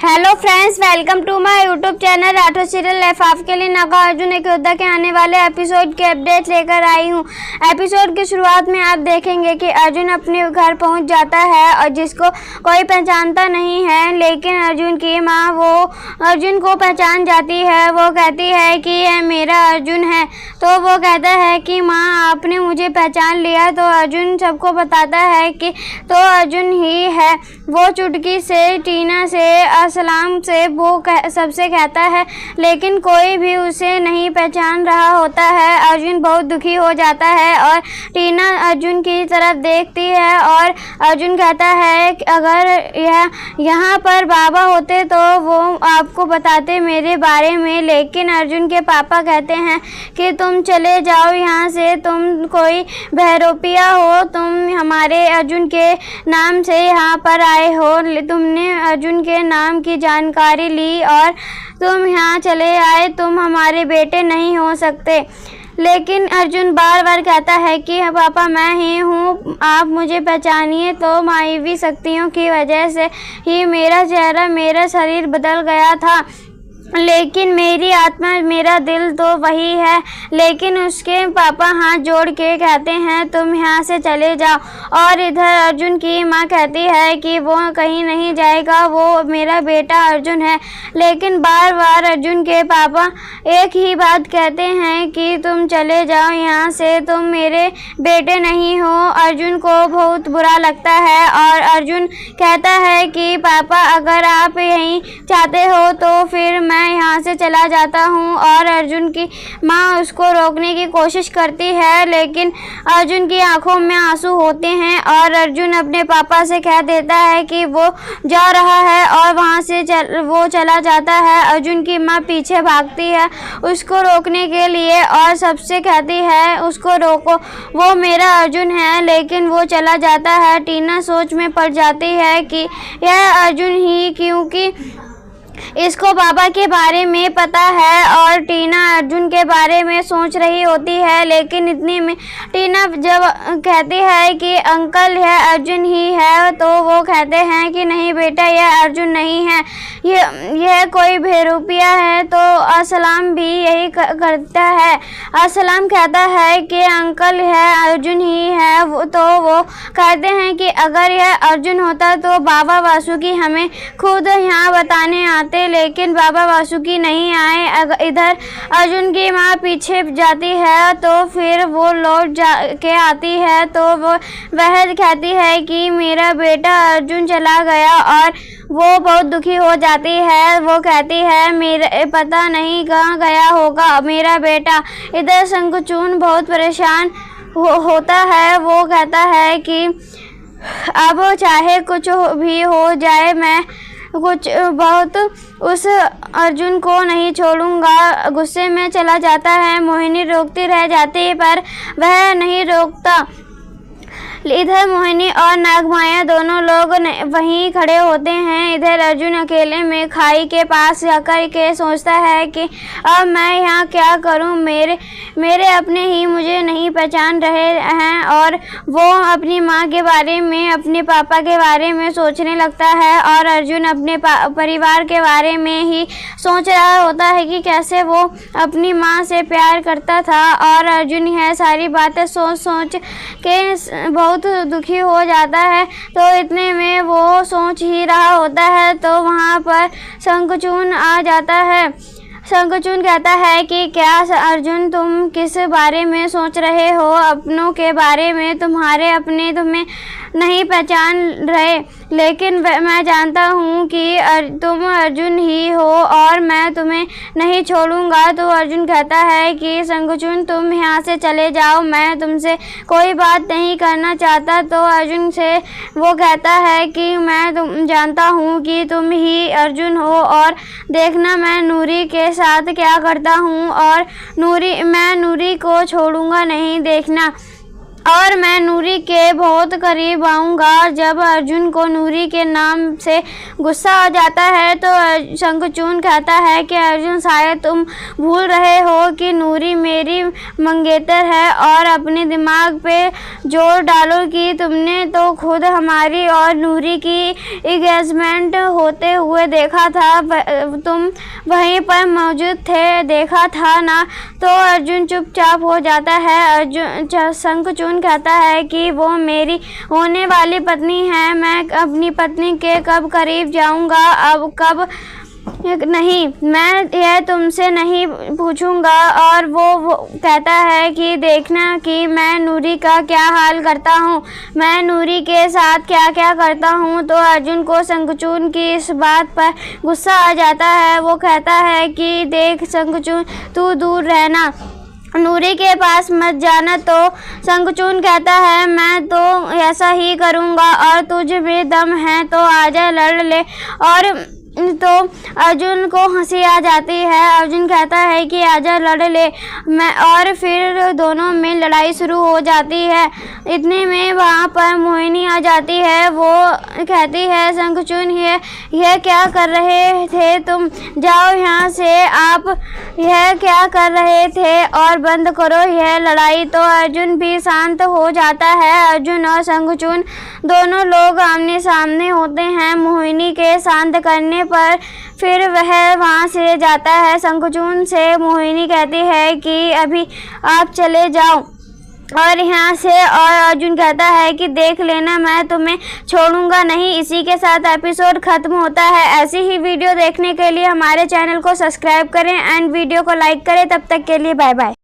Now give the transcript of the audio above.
Hello friends, welcome to my YouTube channel Rathore serial life. आपके लिए नागा अर्जुन एक योद्धा के आने वाले एपिसोड के अपडेट लेकर आई हूँ। एपिसोड की शुरुआत में आप देखेंगे कि अर्जुन अपने घर पहुँच जाता है और जिसको कोई पहचानता नहीं है, लेकिन अर्जुन की माँ वो अर्जुन को पहचान जाती है। वो कहती है कि यह मेरा अर्जुन है। तो वो कहता है कि माँ आपने मुझे पहचान लिया। तो अर्जुन सबको बताता है कि तो अर्जुन ही है। वो चुटकी से टीना से असलाम से वो सबसे कहता है, लेकिन कोई भी उसे नहीं पहचान रहा होता है। अर्जुन बहुत दुखी हो जाता है और टीना अर्जुन की तरफ देखती है और अर्जुन कहता है कि अगर यहाँ पर बाबा होते तो वो आपको बताते मेरे बारे में। लेकिन अर्जुन के पापा कहते हैं कि तुम चले जाओ यहाँ से, तुम कोई बहरूपिया हो, तुम हमारे अर्जुन के नाम से यहाँ पर आए हो, तुमने अर्जुन के नाम की जानकारी ली और तुम यहाँ चले आए, तुम हमारे बेटे नहीं हो सकते। लेकिन अर्जुन बार बार कहता है कि पापा मैं ही हूँ, आप मुझे पहचानिए। तो मानवीय शक्तियों की वजह से ही मेरा चेहरा मेरा शरीर बदल गया था, लेकिन मेरी आत्मा मेरा दिल तो वही है। लेकिन उसके पापा हाथ जोड़ के कहते हैं तुम यहाँ से चले जाओ। और इधर अर्जुन की माँ कहती है कि वो कहीं नहीं जाएगा, वो मेरा बेटा अर्जुन है। लेकिन बार बार अर्जुन के पापा एक ही बात कहते हैं कि तुम चले जाओ यहाँ से, तुम मेरे बेटे नहीं हो। अर्जुन को बहुत बुरा लगता है और अर्जुन कहता है कि पापा अगर आप यहीं चाहते हो तो फिर मैं यहाँ से चला जाता हूँ। और अर्जुन की माँ उसको रोकने की कोशिश करती है, लेकिन अर्जुन की आंखों में आंसू होते हैं और अर्जुन अपने पापा से कह देता है कि वो जा रहा है और वहाँ से वो चला जाता है। अर्जुन की माँ पीछे भागती है उसको रोकने के लिए और सबसे कहती है उसको रोको, वो मेरा अर्जुन है। लेकिन वो चला जाता है। टीना सोच में पड़ जाती है कि यह अर्जुन ही, क्योंकि इसको बाबा के बारे में पता है और टीना अर्जुन के बारे में सोच रही होती है। लेकिन इतने में टीना जब कहती है कि अंकल यह अर्जुन ही है, तो वो कहते हैं कि नहीं बेटा यह अर्जुन नहीं है, यह कोई बहरूपिया है। तो असलाम भी यही करता है। असलाम कहता है कि अंकल यह अर्जुन ही है। तो वो कहते हैं कि अगर यह अर्जुन होता तो बाबा वासुकी हमें खुद यहाँ बताने आते, लेकिन बाबा वासुकी नहीं आए। इधर अर्जुन की माँ पीछे जाती है तो फिर वो लौट के आती है तो वह कहती है कि मेरा बेटा अर्जुन चला गया और वो बहुत दुखी हो जाती है। वो कहती है मेरा पता नहीं कहाँ गया होगा मेरा बेटा। इधर शंखचूड़ बहुत परेशान होता है। वो कहता है कि अब चाहे कुछ भी हो जाए मैं कुछ बहुत उस अर्जुन को नहीं छोड़ूंगा। गुस्से में चला जाता है। मोहिनी रोकती रह जाती पर वह नहीं रोकता। इधर मोहिनी और नागमाया दोनों लोग वहीं खड़े होते हैं। इधर अर्जुन अकेले में खाई के पास जाकर के सोचता है कि अब मैं यहाँ क्या करूँ, मेरे अपने ही मुझे नहीं पहचान रहे हैं। और वो अपनी माँ के बारे में, अपने पापा के बारे में सोचने लगता है और अर्जुन अपने परिवार के बारे में ही सोच रहा होता है कि कैसे वो अपनी माँ से प्यार करता था। और अर्जुन यह सारी बातें सोच के बहुत दुखी हो जाता है। तो इतने में वो सोच ही रहा होता है तो वहाँ पर शंखचूड़ आ जाता है। शंखचूड़ कहता है कि क्या अर्जुन तुम किस बारे में सोच रहे हो? अपनों के बारे में। तुम्हारे अपने तुम्हें नहीं पहचान रहे, लेकिन मैं जानता हूँ कि तुम अर्जुन ही हो और मैं तुम्हें नहीं छोड़ूंगा। तो अर्जुन कहता है कि शंखचूड़ तुम यहाँ से चले जाओ, मैं तुमसे कोई बात नहीं करना चाहता। तो अर्जुन से वो कहता है कि मैं जानता हूँ कि तुम ही अर्जुन हो और देखना मैं नूरी के साथ क्या करता हूँ और मैं नूरी को छोड़ूंगा नहीं, देखना। और मैं नूरी के बहुत करीब आऊँगा। जब अर्जुन को नूरी के नाम से गुस्सा आ जाता है तो शंखचूड़ कहता है कि अर्जुन, शायद तुम भूल रहे हो कि नूरी मेरी मंगेतर है, और अपने दिमाग पे जोर डालो कि तुमने तो खुद हमारी और नूरी की एंगेजमेंट होते हुए देखा था। तुम वहीं पर मौजूद थे, देखा था ना? तो अर्जुन चुपचाप हो जाता है। शंखचूड़ कहता है कि वो मेरी होने वाली पत्नी है, मैं अपनी पत्नी के कब करीब जाऊंगा, अब कब नहीं, मैं यह तुमसे नहीं पूछूंगा। और वो कहता है कि देखना कि मैं नूरी का क्या हाल करता हूँ, मैं नूरी के साथ क्या क्या करता हूँ। तो अर्जुन को शंखचूड़ की इस बात पर गुस्सा आ जाता है। वो कहता है कि देख शंखचूड़, तू दूर रहना, नूरी के पास मत जाना। तो शंखचूड़ कहता है मैं तो ऐसा ही करूँगा, और तुझ में दम है तो आजा लड़ ले। और तो अर्जुन को हंसी आ जाती है। अर्जुन कहता है कि आजा लड़ ले मैं, और फिर दोनों में लड़ाई शुरू हो जाती है। इतने में वहाँ पर मोहिनी आ जाती है। वो कहती है शंखचूड़, यह क्या कर रहे थे तुम, जाओ यहाँ से, आप यह क्या कर रहे थे, और बंद करो यह लड़ाई। तो अर्जुन भी शांत हो जाता है। अर्जुन और शंखचूड़ दोनों लोग आमने सामने होते हैं मोहिनी के शांत करने पर। फिर वह वहाँ से जाता है। शंखचूड़ से मोहिनी कहती है कि अभी आप चले जाओ और यहाँ से, और अर्जुन कहता है कि देख लेना, मैं तुम्हें छोड़ूंगा नहीं। इसी के साथ एपिसोड खत्म होता है। ऐसी ही वीडियो देखने के लिए हमारे चैनल को सब्सक्राइब करें एंड वीडियो को लाइक करें। तब तक के लिए बाय बाय।